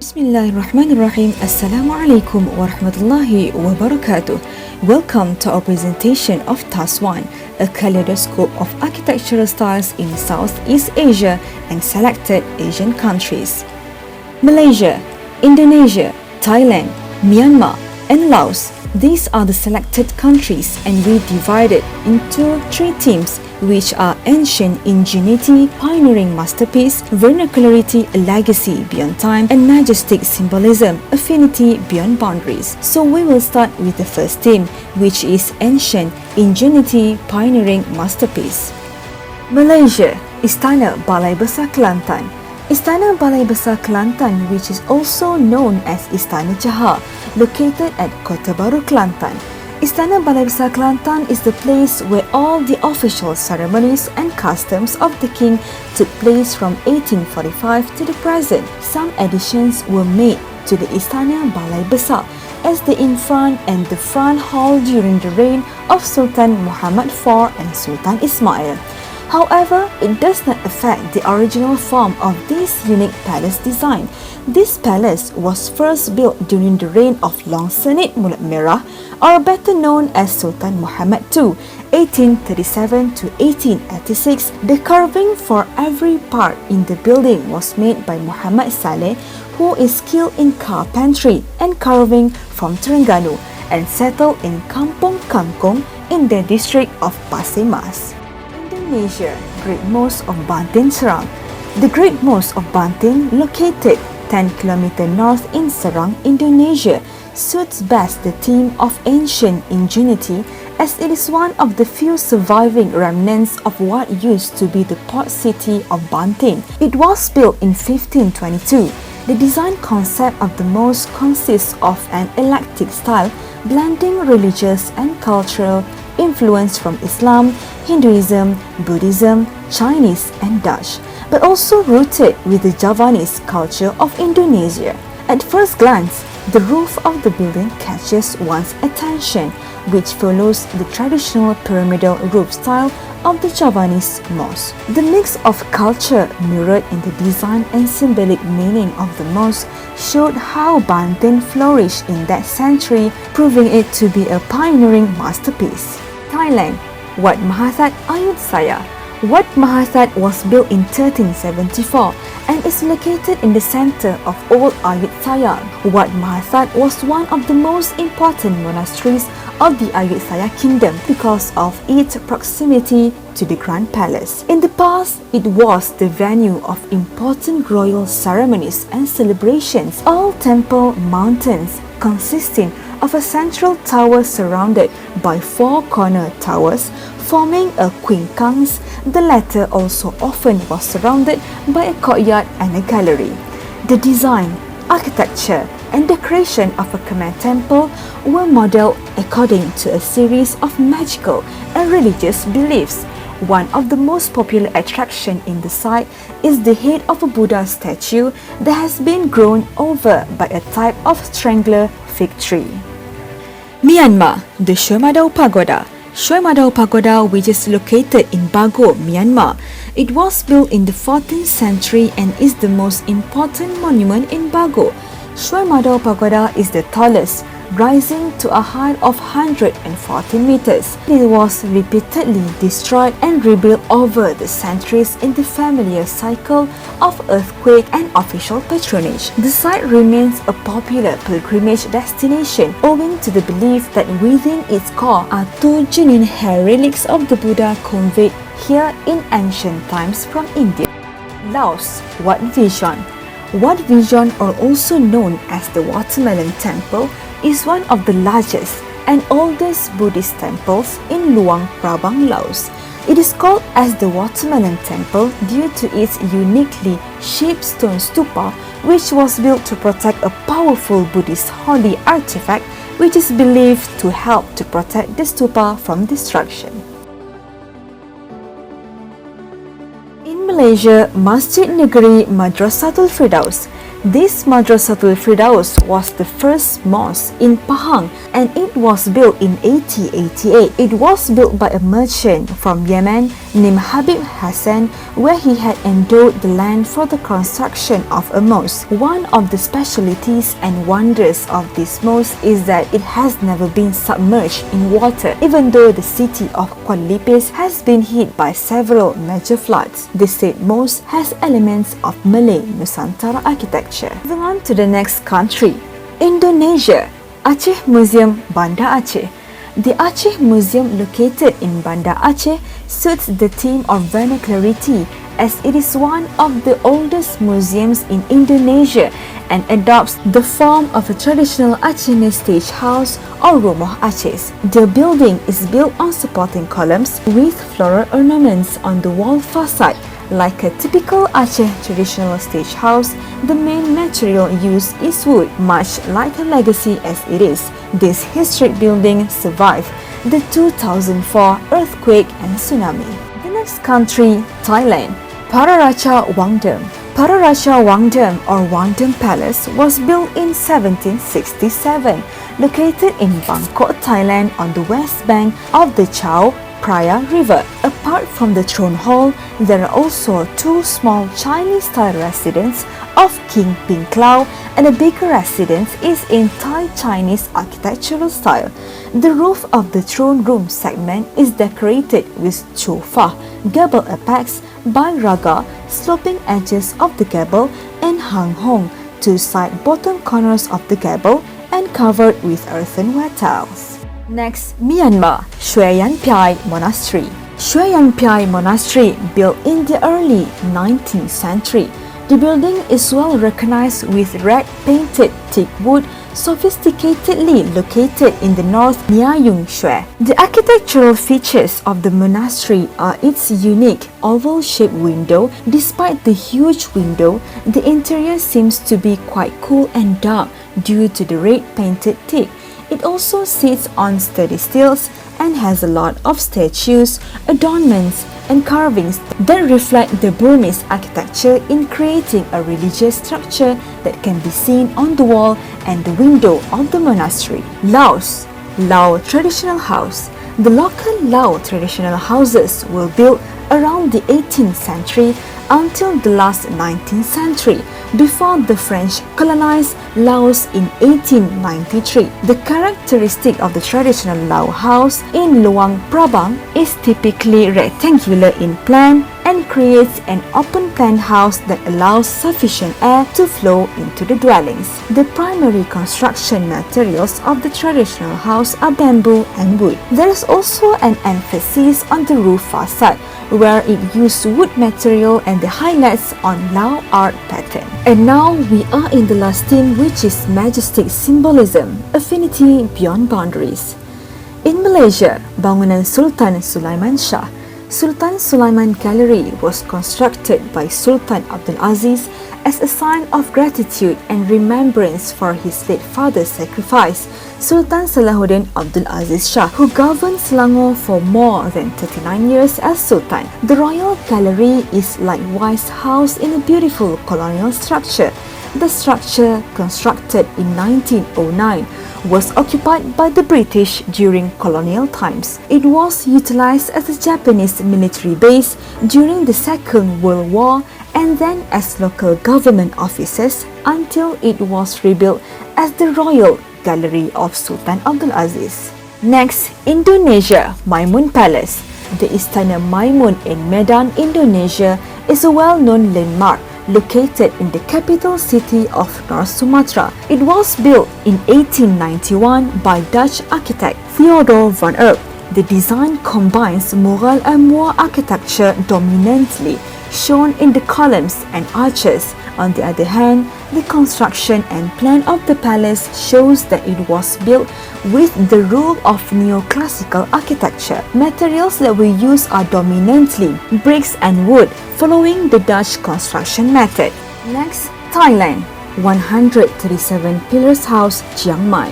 Bismillahirrahmanirrahim. Assalamu alaikum warahmatullahi wabarakatuh. Welcome to our presentation of Task 1, a kaleidoscope of architectural styles in Southeast Asia and selected Asian countries. Malaysia, Indonesia, Thailand, Myanmar, and Laos. These are the selected countries, and we divided into three themes, which are ancient ingenuity, pioneering masterpiece, vernacularity, a legacy beyond time, and majestic symbolism, affinity beyond boundaries. So we will start with the first theme, which is ancient ingenuity, pioneering masterpiece. Malaysia, Istana Balai Besar Kelantan. Istana Balai Besar Kelantan, which is also known as Istana Johor, located at Kota Baru, Kelantan. Istana Balai Besar Kelantan is the place where all the official ceremonies and customs of the king took place from 1845 to the present. Some additions were made to the Istana Balai Besar as the infront and the front hall during the reign of Sultan Muhammad IV and Sultan Ismail. However, it does not affect the original form of this unique palace design. This palace was first built during the reign of Long Senit Mulut Merah, or better known as Sultan Muhammad II, 1837 to 1886. The carving for every part in the building was made by Muhammad Saleh, who is skilled in carpentry and carving from Terengganu and settled in Kampung Kangkung in the district of Pasir Mas. Indonesia, Great Mosque of Bantin Serang. The Great Mosque of Bantin, located 10 km north in Serang, Indonesia, suits best the theme of ancient ingenuity, as it is one of the few surviving remnants of what used to be the port city of Bantin. It was built in 1522. The design concept of the mosque consists of an eclectic style, blending religious and cultural influence from Islam, Hinduism, Buddhism, Chinese, and Dutch, but also rooted with the Javanese culture of Indonesia. At first glance, the roof of the building catches one's attention, which follows the traditional pyramidal roof style of the Javanese mosque. The mix of culture mirrored in the design and symbolic meaning of the mosque showed how Bantin flourished in that century, proving it to be a pioneering masterpiece. Thailand, Wat Mahathat Ayutthaya. Wat Mahathat was built in 1374 and is located in the center of Old Ayutthaya. Wat Mahathat was one of the most important monasteries of the Ayutthaya kingdom because of its proximity to the Grand Palace. In the past, it was the venue of important royal ceremonies and celebrations. All temple mountains consisting of a central tower surrounded by four corner towers forming a quincunx. The latter also often was surrounded by a courtyard and a gallery. The design, architecture, and decoration of a Khmer temple were modeled according to a series of magical and religious beliefs. One of the most popular attractions in the site is the head of a Buddha statue that has been grown over by a type of strangler fig tree. Myanmar, the Shwe Madao Pagoda. Shwe Madao Pagoda, which is located in Bago, Myanmar. It was built in the 14th century and is the most important monument in Bago. Shwe Madao Pagoda is the tallest, rising to a height of 114 meters. It was repeatedly destroyed and rebuilt over the centuries in the familiar cycle of earthquake and official patronage. The site remains a popular pilgrimage destination owing to the belief that within its core are two genuine hair relics of the Buddha conveyed here in ancient times from India. Laos, Wat Vision. Wat Vision, or also known as the Watermelon Temple, is one of the largest and oldest Buddhist temples in Luang Prabang, Laos. It is called as the Watermelon Temple due to its uniquely shaped stone stupa, which was built to protect a powerful Buddhist holy artifact, which is believed to help to protect the stupa from destruction. In Malaysia, Masjid Negeri Madrasatul Firdaus. This Madrasatul Firdaus was the first mosque in Pahang and it was built in 1888. It was built by a merchant from Yemen named Habib Hassan, where he had endowed the land for the construction of a mosque. One of the specialities and wonders of this mosque is that it has never been submerged in water, even though the city of Kuala Lipis has been hit by several major floods. The said mosque has elements of Malay Nusantara architecture. Moving on to the next country, Indonesia. Aceh Museum, Banda Aceh. The Aceh Museum located in Banda Aceh suits the theme of vernacularity, as it is one of the oldest museums in Indonesia and adopts the form of a traditional Acehese stage house or Rumah Aceh. The building is built on supporting columns with floral ornaments on the wall facade. Like a typical Aceh traditional stage house, the main material used is wood, much like a legacy as it is. This historic building survived the 2004 earthquake and tsunami. The next country, Thailand. Pararaja Wangdam. Pararaja Wangdam or Wangdam Palace was built in 1767, located in Bangkok, Thailand on the west bank of the Chao Phraya River. Apart from the throne hall, there are also two small Chinese-style residences of King Ping-Klau, and a bigger residence is in Thai Chinese architectural style. The roof of the throne room segment is decorated with chofa, gable apex, raga, sloping edges of the gable, and hang hong, two side bottom corners of the gable, and covered with earthenware tiles. Next, Myanmar, Shwe Yan Piai Monastery. Shwe Yan Piai Monastery, built in the early 19th century. The building is well recognized with red painted teak wood, sophisticatedly located in the north near Yung Shwe. The architectural features of the monastery are its unique oval-shaped window. Despite the huge window, the interior seems to be quite cool and dark due to the red painted teak. It also sits on sturdy stilts and has a lot of statues, adornments, and carvings that reflect the Burmese architecture in creating a religious structure that can be seen on the wall and the window of the monastery. Laos, Lao Traditional House. The local Lao traditional houses were built around the 18th century until the last 19th century, before the French colonized Laos in 1893. The characteristic of the traditional Lao house in Luang Prabang is typically rectangular in plan and creates an open plan house that allows sufficient air to flow into the dwellings. The primary construction materials of the traditional house are bamboo and wood. There is also an emphasis on the roof facade, where it used wood material and the highlights on Lao art pattern. And now we are in the last theme, which is majestic symbolism, affinity beyond boundaries. In Malaysia, bangunan Sultan Sulaiman Shah. Sultan Sulaiman Gallery was constructed by Sultan Abdul Aziz as a sign of gratitude and remembrance for his late father's sacrifice, Sultan Salahuddin Abdul Aziz Shah, who governed Selangor for more than 39 years as Sultan. The Royal Gallery is likewise housed in a beautiful colonial structure. The structure, constructed in 1909, was occupied by the British during colonial times. It was utilized as a Japanese military base during the Second World War and then as local government offices until it was rebuilt as the Royal Gallery of Sultan Abdul Aziz. Next, Indonesia, Maimun Palace. The Istana Maimun in Medan, Indonesia is a well-known landmark located in the capital city of North Sumatra. It was built in 1891 by Dutch architect Theodor van Erp. The design combines Mughal and Moor architecture dominantly, shown in the columns and arches. On the other hand, the construction and plan of the palace shows that it was built with the rule of neoclassical architecture. Materials that were used are dominantly bricks and wood, following the Dutch construction method. Next, Thailand. 137 Pillars House, Chiang Mai.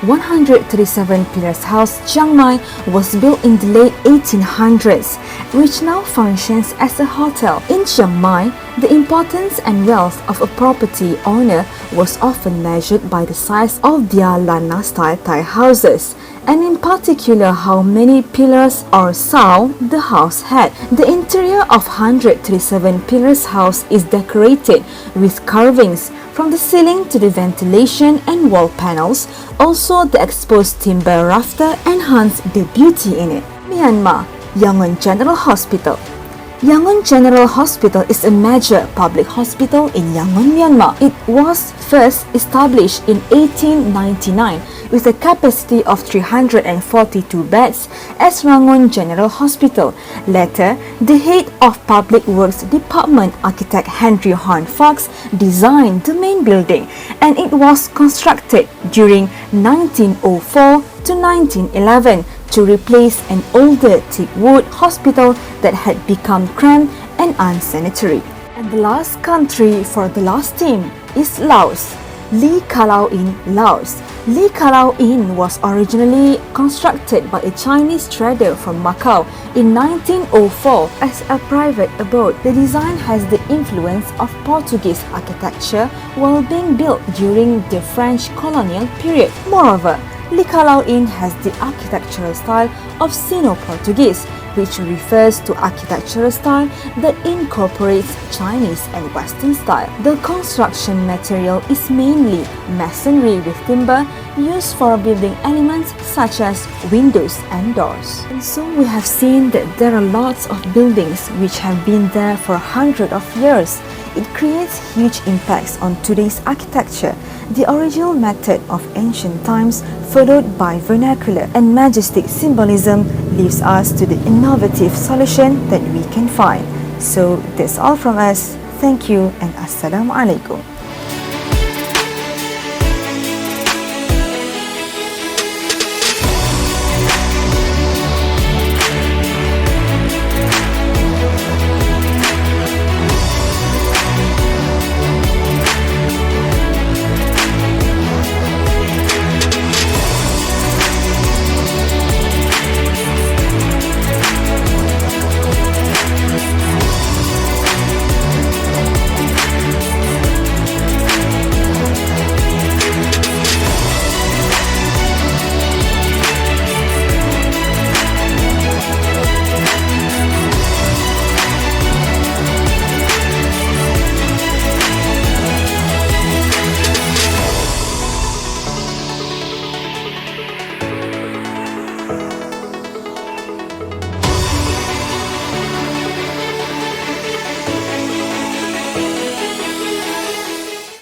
137 Pillars House, Chiang Mai was built in the late 1800s, which now functions as a hotel. In Chiang Mai, the importance and wealth of a property owner was often measured by the size of their Lanna-style Thai houses, and in particular how many pillars or sao the house had. The interior of 137 Pillars House is decorated with carvings from the ceiling to the ventilation and wall panels. Also, the exposed timber rafter enhanced the beauty in it. Myanmar, Yangon General Hospital. Yangon General Hospital is a major public hospital in Yangon, Myanmar. It was first established in 1899 with a capacity of 342 beds as Rangon General Hospital. Later, the head of Public Works Department, architect Henry Horn Fox, designed the main building, and it was constructed during 1904 to 1911 to replace an older teak wood hospital that had become cramped and unsanitary. And the last country for the last team is Laos. Lee Kalau Inn, Laos. Lee Kalau Inn was originally constructed by a Chinese trader from Macau in 1904 as a private abode. The design has the influence of Portuguese architecture while being built during the French colonial period. Moreover, Lee Kalau Inn has the architectural style of Sino-Portuguese, which refers to architectural style that incorporates Chinese and Western style. The construction material is mainly masonry with timber used for building elements such as windows and doors. And so we have seen that there are lots of buildings which have been there for hundreds of years. It creates huge impacts on today's architecture. The original method of ancient times followed by vernacular and majestic symbolism leaves us to the innovative solution that we can find. So that's all from us. Thank you and Assalamu alaikum.